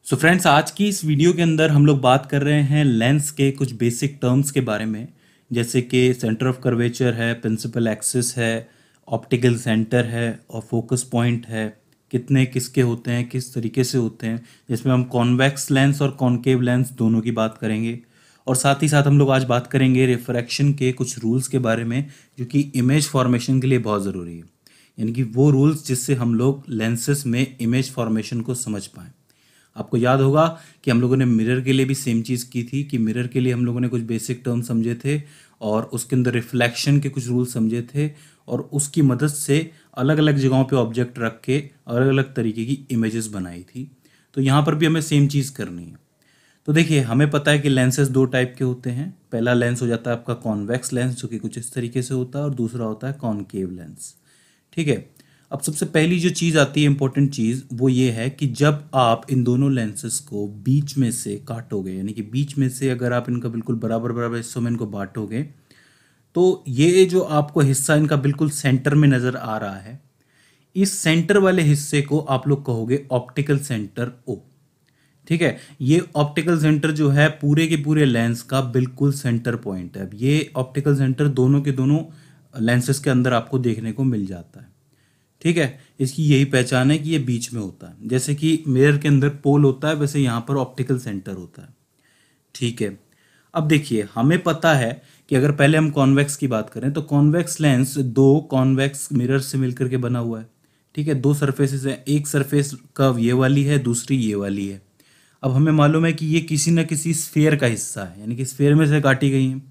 So friends, आज की इस वीडियो के अंदर हम लोग बात कर रहे हैं लेंस के कुछ बेसिक टर्म्स के बारे में। जैसे कि सेंटर ऑफ कर्वेचर है, प्रिंसिपल एक्सिस है, ऑप्टिकल सेंटर है और फोकस पॉइंट है। कितने किसके होते हैं, किस तरीके से होते हैं, जिसमें हम कॉन्वेक्स लेंस और कॉनकेव लेंस दोनों की बात करेंगे। और साथ ही साथ हम लोग आज बात करेंगे रिफ्रैक्शन के कुछ रूल्स के बारे में, जो कि इमेज फॉर्मेशन के लिए बहुत ज़रूरी है। यानी कि वो रूल्स जिससे हम लोग लेंसेस में इमेज फॉर्मेशन को समझ पाएँ। आपको याद होगा कि हम लोगों ने मिरर के लिए भी सेम चीज़ की थी कि मिरर के लिए हम लोगों ने कुछ बेसिक टर्म समझे थे और उसके अंदर रिफ्लेक्शन के कुछ रूल समझे थे और उसकी मदद से अलग अलग जगहों पे ऑब्जेक्ट रख के अलग अलग तरीके की इमेजेस बनाई थी। तो यहाँ पर भी हमें सेम चीज़ करनी है। तो देखिए, हमें पता है कि लेंसेज दो टाइप के होते हैं। पहला लेंस हो जाता है आपका कॉन्वेक्स लेंस, जो कि कुछ इस तरीके से होता है, और दूसरा होता है कॉनकेव लेंस। ठीक है। अब सबसे पहली जो चीज़ आती है, इंपॉर्टेंट चीज़, वो ये है कि जब आप इन दोनों लेंसेज को बीच में से काटोगे, यानी कि बीच में से अगर आप इनका बिल्कुल बराबर बराबर हिस्सों में इनको बांटोगे, तो ये जो आपको हिस्सा इनका बिल्कुल सेंटर में नज़र आ रहा है, इस सेंटर वाले हिस्से को आप लोग कहोगे ऑप्टिकल सेंटर ओ। ठीक है। ये ऑप्टिकल सेंटर जो है पूरे के पूरे लेंस का बिल्कुल सेंटर पॉइंट है। अब ये ऑप्टिकल सेंटर दोनों के दोनों लेंसेज के अंदर आपको देखने को मिल जाता है। ठीक है। इसकी यही पहचान है कि ये बीच में होता है। जैसे कि मिरर के अंदर पोल होता है, वैसे यहाँ पर ऑप्टिकल सेंटर होता है। ठीक है। अब देखिए, हमें पता है कि अगर पहले हम कॉन्वेक्स की बात करें तो कॉन्वेक्स लेंस दो कॉन्वेक्स मिरर से मिलकर के बना हुआ है। ठीक है। दो सरफेसेस हैं, एक सरफेस कर्व ये वाली है, दूसरी ये वाली है। अब हमें मालूम है कि ये किसी न किसी स्फेयर का हिस्सा है, यानी कि स्फेयर में से काटी गई है।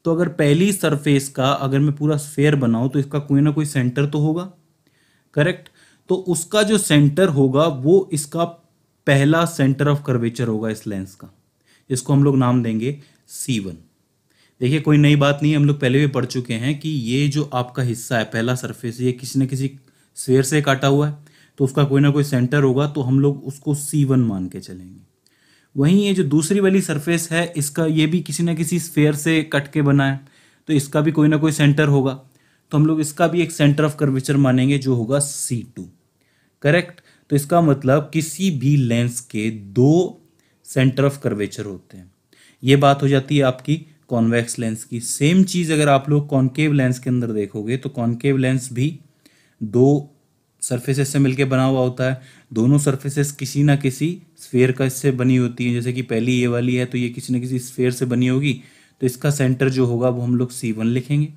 तो अगर पहली सरफेस का अगर मैं पूरा स्फेयर बनाऊं तो इसका कोई ना कोई सेंटर तो होगा, करेक्ट। तो उसका जो सेंटर होगा वो इसका पहला सेंटर ऑफ कर्वेचर होगा इस लेंस का। इसको हम लोग नाम देंगे C1। देखिए, कोई नई बात नहीं है, हम लोग पहले भी पढ़ चुके हैं कि ये जो आपका हिस्सा है, पहला सरफेस, ये किसी न किसी स्फेयर से काटा हुआ है, तो उसका कोई ना कोई सेंटर होगा, तो हम लोग उसको C1 मान के चलेंगे। वहीं ये जो दूसरी वाली सरफेस है, इसका ये भी किसी न किसी स्फेयर से कट के बना है, तो इसका भी कोई ना कोई सेंटर होगा, तो हम लोग इसका भी एक सेंटर ऑफ कर्वेचर मानेंगे, जो होगा C2। करेक्ट। तो इसका मतलब किसी भी लेंस के दो सेंटर ऑफ कर्वेचर होते हैं। ये बात हो जाती है आपकी कॉन्वेक्स लेंस की। सेम चीज़ अगर आप लोग कॉनकेव लेंस के अंदर देखोगे तो कॉनकेव लेंस भी दो सरफेसेस से मिलके बना हुआ होता है। दोनों सरफेसेस किसी ना किसी स्फेयर का इससे बनी होती है। जैसे कि पहली ये वाली है तो ये किसी ना किसी स्फेयर से बनी होगी, तो इसका सेंटर जो होगा वो हम लोग C1 लिखेंगे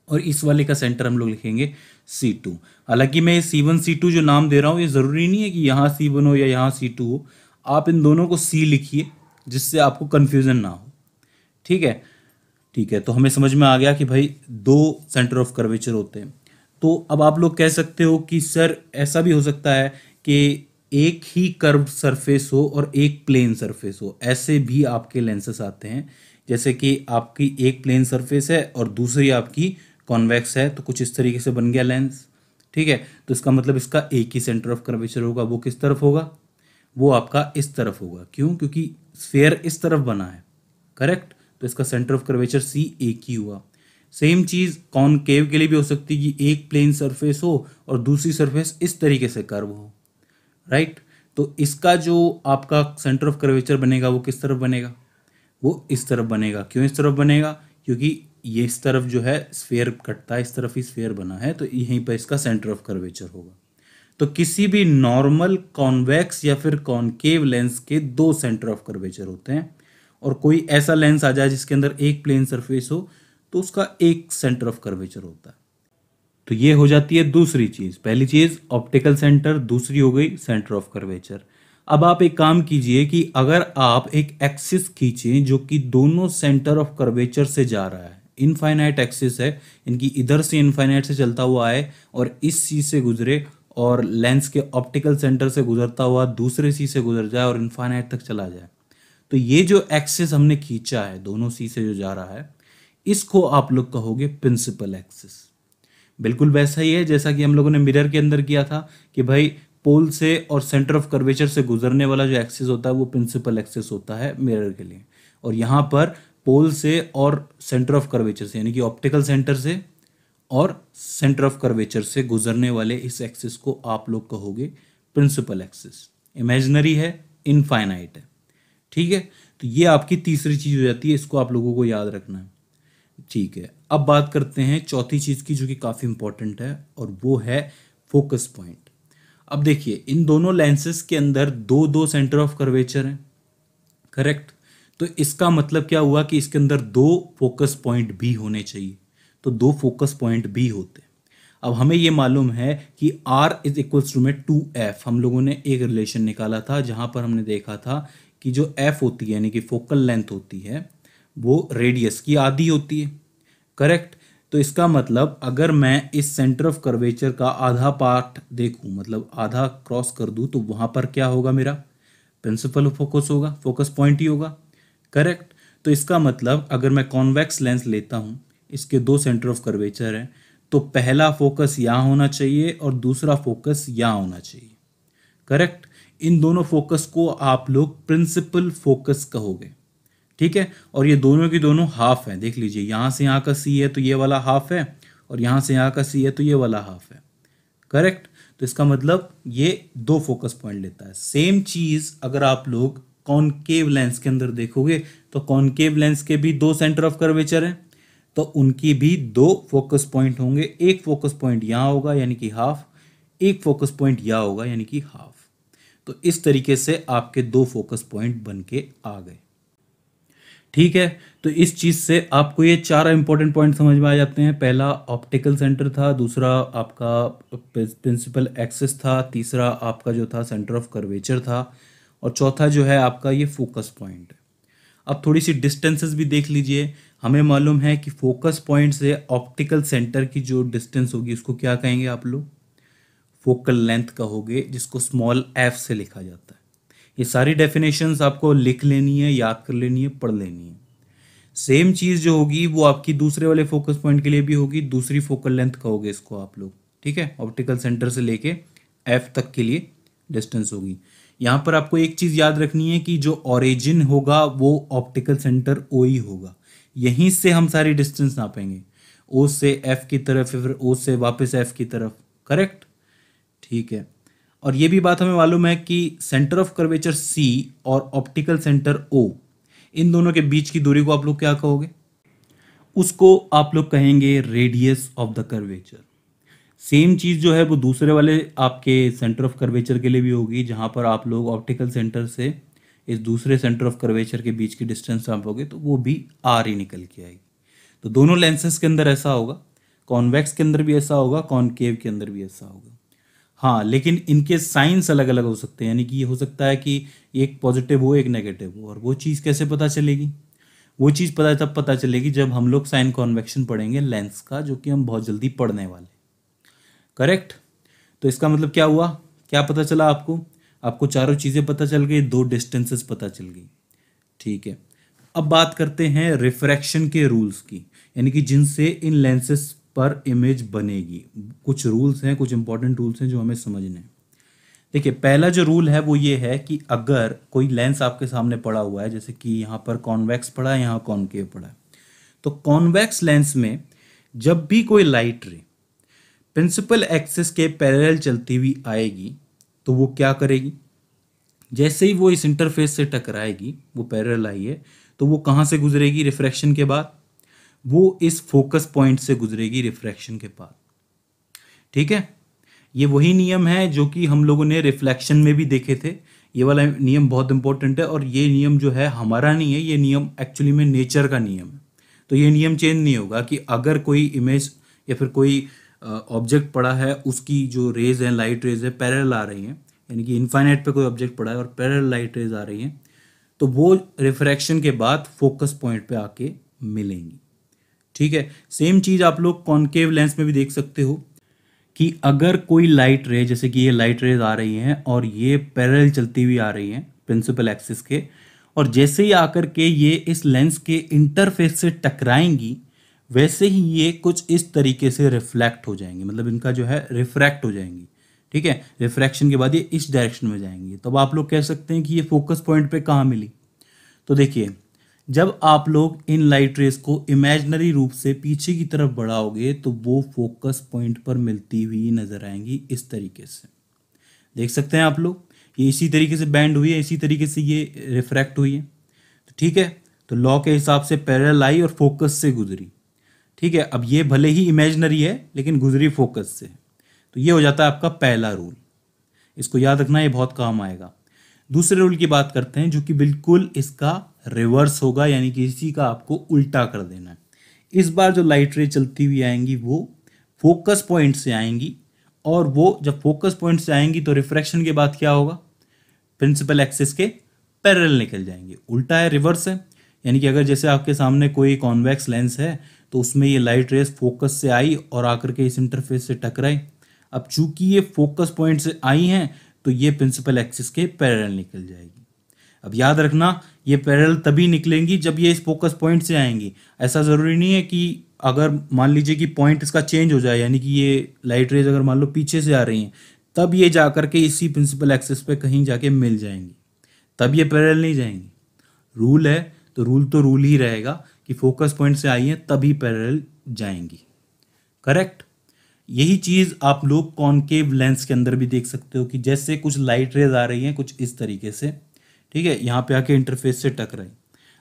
और इस वाले का सेंटर हम लोग लिखेंगे C2। हालांकि मैं C1 C2 जो नाम दे रहा हूँ, ये ज़रूरी नहीं है कि यहाँ C1 हो या यहाँ C2 हो। आप इन दोनों को C लिखिए, जिससे आपको कन्फ्यूज़न ना हो। ठीक है। ठीक है। तो हमें समझ में आ गया कि भाई दो सेंटर ऑफ कर्वेचर होते हैं। तो अब आप लोग कह सकते हो कि सर, ऐसा भी हो सकता है कि एक ही कर्व सरफेस हो और एक प्लेन सरफेस हो। ऐसे भी आपके लेंसेस आते हैं। जैसे कि आपकी एक प्लेन सरफेस है और दूसरी आपकी कॉन्वेक्स है, तो कुछ इस तरीके से बन गया लेंस। ठीक है। तो इसका मतलब इसका एक ही सेंटर ऑफ कर्वेचर होगा। वो किस तरफ होगा? वो आपका इस तरफ होगा। क्यों? क्योंकि स्फेयर इस तरफ बना है। करेक्ट। तो इसका सेंटर ऑफ कर्वेचर C एक ही हुआ। सेम चीज़ कॉनकेव के लिए भी हो सकती है कि एक प्लेन सरफेस हो और दूसरी सरफेस इस तरीके से कर्व हो। राइट। तो इसका जो आपका सेंटर ऑफ कर्वेचर बनेगा वो किस तरफ बनेगा? वो इस तरफ बनेगा। क्यों इस तरफ बनेगा? क्योंकि ये इस तरफ जो है स्फेयर कटता है, इस तरफ ही स्फेयर बना है, तो यहीं पर इसका सेंटर ऑफ कर्वेचर होगा। तो किसी भी नॉर्मल कॉन्वेक्स या फिर कॉनकेव लेंस के दो सेंटर ऑफ कर्वेचर होते हैं। और कोई ऐसा लेंस आ जाए जिसके अंदर एक प्लेन सरफेस हो, तो उसका एक सेंटर ऑफ कर्वेचर होता है। तो ये हो जाती है दूसरी चीज़। पहली चीज़ ऑप्टिकल सेंटर, दूसरी हो गई सेंटर ऑफ कर्वेचर। अब आप एक काम कीजिए कि अगर आप एक एक्सिस खींचें जो कि दोनों सेंटर ऑफ कर्वेचर से जा रहा है, इनफाइनाइट एक्सिस है, इनकी इधर से इनफाइनाइट से चलता हुआ आए और इस सी से गुजरे और लेंस के ऑप्टिकल सेंटर से गुजरता हुआ दूसरे सी से गुजर जाए और इनफाइनाइट तक चला जाए। तो ये जो एक्सिस हमने खींचा है दोनों सी से जो जा रहा है, इसको आप लोग कहोगे प्रिंसिपल एक्सिस। बिल्कुल वैसा ही है जैसा कि हम लोगों ने मिरर के अंदर किया था कि भाई पोल से और सेंटर ऑफ कर्वेचर से गुजरने वाला जो एक्सिस होता है वो प्रिंसिपल एक्सिस होता है मिरर के लिए। और यहाँ पर पोल से और सेंटर ऑफ कर्वेचर से, यानी कि ऑप्टिकल सेंटर से और सेंटर ऑफ कर्वेचर से गुजरने वाले इस एक्सिस को आप लोग कहोगे प्रिंसिपल एक्सिस। इमेजिनरी है, इनफाइनाइट है। ठीक है, तो ये आपकी तीसरी चीज हो जाती है, इसको आप लोगों को याद रखना है। ठीक है, अब बात करते हैं चौथी चीज की जो कि काफी इंपॉर्टेंट है, और वो है फोकस पॉइंट। अब देखिए, इन दोनों लेंसेज के अंदर दो दो सेंटर ऑफ कर्वेचर हैं, करेक्ट। तो इसका मतलब क्या हुआ कि इसके अंदर दो फोकस पॉइंट भी होने चाहिए, तो दो फोकस पॉइंट भी होते हैं। अब हमें ये मालूम है कि R इज इक्वल्स टू में 2F, हम लोगों ने एक रिलेशन निकाला था जहां पर हमने देखा था कि जो F होती है यानी कि फोकल लेंथ होती है वो रेडियस की आधी होती है, करेक्ट। तो इसका मतलब अगर मैं इस सेंटर ऑफ कर्वेचर का आधा पार्ट देखूं, मतलब आधा क्रॉस कर दूं, तो वहां पर क्या होगा, मेरा प्रिंसिपल फोकस होगा, फोकस पॉइंट ही होगा, करेक्ट। तो इसका मतलब अगर मैं कॉन्वेक्स लेंस लेता हूं, इसके दो सेंटर ऑफ कर्वेचर हैं, तो पहला फोकस यहाँ होना चाहिए और दूसरा फोकस यहाँ होना चाहिए, करेक्ट। इन दोनों फोकस को आप लोग प्रिंसिपल फोकस कहोगे, ठीक है। और ये दोनों की दोनों हाफ है, देख लीजिए, यहां से यहाँ का सी है तो ये वाला हाफ है, और यहां से यहाँ का सी है तो ये वाला हाफ है, करेक्ट। तो इसका मतलब ये दो फोकस पॉइंट लेता है। सेम चीज अगर आप लोग कॉनकेव लेंस के अंदर देखोगे, तो कॉनकेव लेंस के भी दो सेंटर ऑफ कर्वेचर हैं, तो उनकी भी दो फोकस पॉइंट होंगे। एक फोकस पॉइंट यहाँ होगा यानी कि हाफ, एक फोकस पॉइंट यहाँ होगा यानी कि हाफ। तो इस तरीके से आपके दो फोकस पॉइंट बन के आ गए, ठीक है। तो इस चीज से आपको ये चार इंपॉर्टेंट पॉइंट समझ में आ जाते हैं। पहला ऑप्टिकल सेंटर था, दूसरा आपका प्रिंसिपल एक्सिस था, तीसरा आपका जो था सेंटर ऑफ कर्वेचर था, और चौथा जो है आपका ये फोकस पॉइंट है। अब थोड़ी सी डिस्टेंसेस भी देख लीजिए। हमें मालूम है कि फोकस पॉइंट से ऑप्टिकल सेंटर की जो डिस्टेंस होगी उसको क्या कहेंगे आप लोग, फोकल लेंथ कहोगे, जिसको स्मॉल f से लिखा जाता है। ये सारी डेफिनेशंस आपको लिख लेनी है, याद कर लेनी है, पढ़ लेनी है। सेम चीज जो होगी वो आपकी दूसरे वाले फोकस पॉइंट के लिए भी होगी, दूसरी फोकल लेंथ कहोगे इसको आप लोग, ठीक है। ऑप्टिकल सेंटर से लेके f तक के लिए डिस्टेंस होगी। यहाँ पर आपको एक चीज याद रखनी है कि जो ओरिजिन होगा वो ऑप्टिकल सेंटर O ही होगा, यहीं से हम सारी डिस्टेंस नापेंगे, O से F की तरफ, फिर O से वापस F की तरफ, करेक्ट, ठीक है। और ये भी बात हमें मालूम है कि सेंटर ऑफ कर्वेचर C और ऑप्टिकल सेंटर O, इन दोनों के बीच की दूरी को आप लोग क्या कहोगे, उसको आप लोग कहेंगे radius of the curvature. Same चीज जो है वो दूसरे वाले आपके सेंटर ऑफ कर्वेचर के लिए भी होगी, जहां पर आप लोग ऑप्टिकल सेंटर से इस दूसरे सेंटर ऑफ कर्वेचर के बीच की डिस्टेंस नापोगे तो वो भी आर ही निकल के आएगी। तो दोनों लेंसेज के अंदर ऐसा होगा, कॉन्वेक्स के अंदर भी ऐसा होगा, कॉनकेव के अंदर भी ऐसा होगा। हाँ, लेकिन इनके साइंस अलग अलग हो सकते हैं, यानी कि ये हो सकता है कि एक पॉजिटिव हो एक नेगेटिव हो। और वो चीज़ कैसे पता चलेगी, वो चीज़ तब पता चलेगी जब हम लोग साइन कॉन्वेक्शन पढ़ेंगे लेंस का, जो कि हम बहुत जल्दी पढ़ने वाले, करेक्ट। तो इसका मतलब क्या हुआ, क्या पता चला आपको, आपको चारों चीज़ें पता चल गई, दो डिस्टेंसेस पता चल गई, ठीक है। अब बात करते हैं रिफ्रैक्शन के रूल्स की, यानी कि जिनसे इन लेंसेस पर इमेज बनेगी। कुछ रूल्स हैं, कुछ इंपॉर्टेंट रूल्स हैं जो हमें समझने हैं। देखिए, पहला जो रूल है वो ये है कि अगर कोई लेंस आपके सामने पड़ा हुआ है, जैसे कि यहाँ पर कॉन्वेक्स पड़ा है, यहाँ कॉनकेव पड़ा है, तो कॉन्वेक्स लेंस में जब भी कोई लाइट रे प्रिंसिपल एक्सिस के पैरेलल चलती हुई आएगी तो वो क्या करेगी, जैसे ही वो इस इंटरफेस से टकराएगी, वो पैरेलल आई है, तो वो कहाँ से गुजरेगी रिफ्रैक्शन के बाद, वो इस फोकस पॉइंट से गुजरेगी रिफ्रैक्शन के बाद, ठीक है। ये वही नियम है जो कि हम लोगों ने रिफ्लेक्शन में भी देखे थे। ये वाला नियम बहुत इंपॉर्टेंट है, और ये नियम जो है हमारा नहीं है, ये नियम एक्चुअली में नेचर का नियम है। तो ये नियम चेंज नहीं होगा कि अगर कोई इमेज या फिर कोई ऑब्जेक्ट पड़ा है, उसकी जो रेज है, लाइट रेज है, पैरेलल आ रही हैं, यानी कि इनफाइनाइट पे कोई ऑब्जेक्ट पड़ा है और पैरेलल लाइट रेज आ रही हैं, तो वो रिफ्रैक्शन के बाद फोकस पॉइंट पे आके मिलेंगी, ठीक है। सेम चीज़ आप लोग कॉनकेव लेंस में भी देख सकते हो कि अगर कोई लाइट रे, जैसे कि ये लाइट रेज आ रही हैं और ये पैरेलल चलती हुई आ रही हैं प्रिंसिपल एक्सिस के, और जैसे ही आकर के ये इस लेंस के इंटरफेस से टकराएंगी, वैसे ही ये कुछ इस तरीके से रिफ्लेक्ट हो जाएंगी, मतलब इनका जो है रिफ्रैक्ट हो जाएंगी, ठीक है। रिफ्रैक्शन के बाद ये इस डायरेक्शन में जाएंगी, तब आप लोग कह सकते हैं कि ये फोकस पॉइंट पे कहाँ मिली। तो देखिए, जब आप लोग इन लाइट रेस को इमेजिनरी रूप से पीछे की तरफ बढ़ाओगे तो वो फोकस पॉइंट पर मिलती हुई नजर आएंगी इस तरीके से, देख सकते हैं आप लोग। ये इसी तरीके से बैंड हुई है, इसी तरीके से ये रिफ्रैक्ट हुई है। तो ठीक है, तो लॉ के हिसाब से पैरेलल आई और फोकस से गुजरी। ठीक है, अब ये भले ही इमेजिनरी है लेकिन गुजरी फोकस से, तो ये हो जाता है आपका पहला रूल। इसको याद रखना, ये बहुत काम आएगा। दूसरे रूल की बात करते हैं जो कि बिल्कुल इसका रिवर्स होगा, यानी कि इसी का आपको उल्टा कर देना है। इस बार जो लाइट रे चलती हुई आएंगी वो फोकस पॉइंट से आएंगी, और वो जब फोकस पॉइंट से आएंगी तो रिफ्रैक्शन के बाद क्या होगा, प्रिंसिपल एक्सिस के पैरेलल निकल जाएंगे। उल्टा है, रिवर्स है। यानी कि अगर जैसे आपके सामने कोई कॉन्वेक्स लेंस है तो उसमें ये लाइट रेस फोकस से आई और आकर के इस इंटरफेस से टकराई। अब चूंकि ये फोकस पॉइंट से आई हैं तो ये प्रिंसिपल एक्सिस के पैरेलल निकल जाएगी। अब याद रखना, ये पैरेलल तभी निकलेंगी जब ये इस फोकस पॉइंट से आएंगी। ऐसा ज़रूरी नहीं है कि अगर मान लीजिए कि पॉइंट इसका चेंज हो जाए, यानी कि ये लाइट रेज अगर मान लो पीछे से आ रही हैं, तब ये जा करके इसी प्रिंसिपल एक्सिस पे कहीं जाके मिल जाएंगी, तब ये पैरेलल नहीं जाएंगी। रूल है तो रूल ही रहेगा कि फोकस पॉइंट से आई है तभी पैरेलल जाएंगी। करेक्ट। यही चीज़ आप लोग कॉनकेव लेंस के अंदर भी देख सकते हो कि जैसे कुछ लाइट रेज आ रही हैं कुछ इस तरीके से, ठीक है, यहाँ पे आके इंटरफेस से टकराई।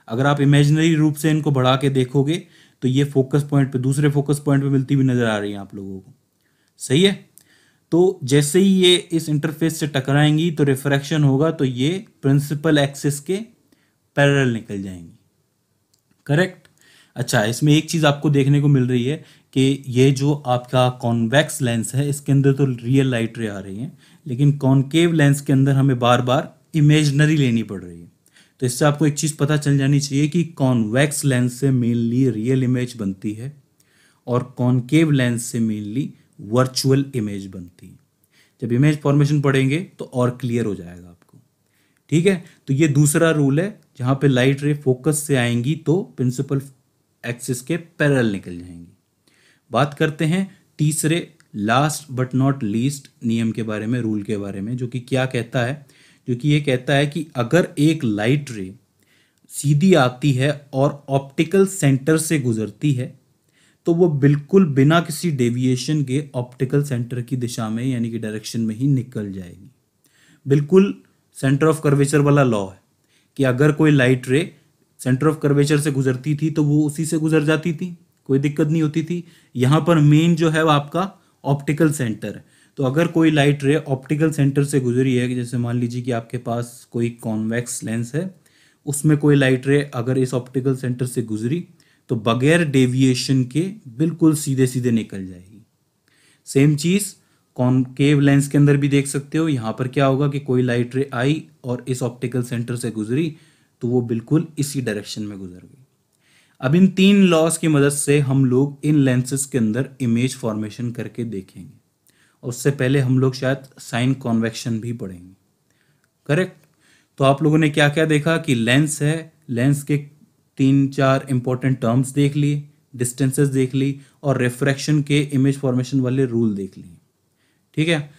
अगर आप इमेजिनरी रूप से इनको बढ़ा के देखोगे तो ये फोकस पॉइंट पे, दूसरे फोकस पॉइंट पे मिलती हुई नजर आ रही है आप लोगों को। सही है। तो जैसे ही ये इस इंटरफेस से टकराएंगी तो रिफ्रैक्शन होगा, तो ये प्रिंसिपल एक्सिस के पैरेलल निकल जाएंगी। करेक्ट। अच्छा, इसमें एक चीज़ आपको देखने को मिल रही है कि ये जो आपका कॉन्वेक्स लेंस है इसके अंदर तो रियल लाइट रे आ रही है, लेकिन कॉनकेव लेंस के अंदर हमें बार बार इमेजनरी लेनी पड़ रही है। तो इससे आपको एक चीज़ पता चल जानी चाहिए कि कॉन्वेक्स लेंस से मेनली रियल इमेज बनती है और कॉनकेव लेंस से मेनली वर्चुअल इमेज बनती है। जब इमेज फॉर्मेशन पढ़ेंगे तो और क्लियर हो जाएगा आपको। ठीक है, तो ये दूसरा रूल है, जहाँ पे लाइट रे फोकस से आएंगी तो प्रिंसिपल एक्सिस के पैरेलल निकल जाएंगी। बात करते हैं तीसरे लास्ट बट नॉट लीस्ट नियम के बारे में, रूल के बारे में, जो कि क्या कहता है, जो कि ये कहता है कि अगर एक लाइट रे सीधी आती है और ऑप्टिकल सेंटर से गुजरती है तो वो बिल्कुल बिना किसी डेविएशन के ऑप्टिकल सेंटर की दिशा में यानी कि डायरेक्शन में ही निकल जाएगी। बिल्कुल सेंटर ऑफ कर्वेचर वाला लॉ है कि अगर कोई लाइट रे सेंटर ऑफ कर्वेचर से गुजरती थी तो वो उसी से गुजर जाती थी, कोई दिक्कत नहीं होती थी। यहाँ पर मेन जो है वो आपका ऑप्टिकल सेंटर है। तो अगर कोई लाइट रे ऑप्टिकल सेंटर से गुजरी है, जैसे मान लीजिए कि आपके पास कोई कॉन्वेक्स लेंस है, उसमें कोई लाइट रे अगर इस ऑप्टिकल सेंटर से गुजरी तो बगैर डेविएशन के बिल्कुल सीधे सीधे निकल जाएगी। सेम चीज़ कॉनकेव लेंस के अंदर भी देख सकते हो। यहाँ पर क्या होगा कि कोई लाइट रे आई और इस ऑप्टिकल सेंटर से गुजरी तो वो बिल्कुल इसी डायरेक्शन में गुजर गई। अब इन तीन लॉस की मदद से हम लोग इन लेंसेज के अंदर इमेज फॉर्मेशन करके देखेंगे, और उससे पहले हम लोग शायद साइन कॉन्वेक्शन भी पढ़ेंगे। करेक्ट। तो आप लोगों ने क्या क्या देखा कि लेंस है, लेंस के 3-4 इंपॉर्टेंट टर्म्स देख लिए, डिस्टेंसेस देख ली, और रिफ्रैक्शन के इमेज फॉर्मेशन वाले रूल देख लिए। ठीक है,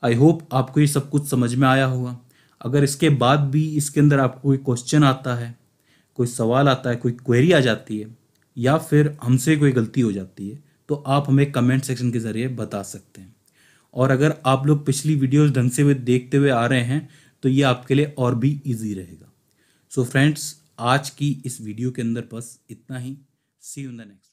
आई होप आपको ये सब कुछ समझ में आया होगा। अगर इसके बाद भी इसके अंदर आपको कोई क्वेश्चन आता है, कोई सवाल आता है, कोई क्वेरी आ जाती है, या फिर हमसे कोई गलती हो जाती है, तो आप हमें कमेंट सेक्शन के ज़रिए बता सकते हैं। और अगर आप लोग पिछली वीडियोस ढंग से देखते हुए आ रहे हैं तो ये आपके लिए और भी इजी रहेगा। सो फ्रेंड्स, आज की इस वीडियो के अंदर बस इतना ही। सी यू इन द नेक्स्ट।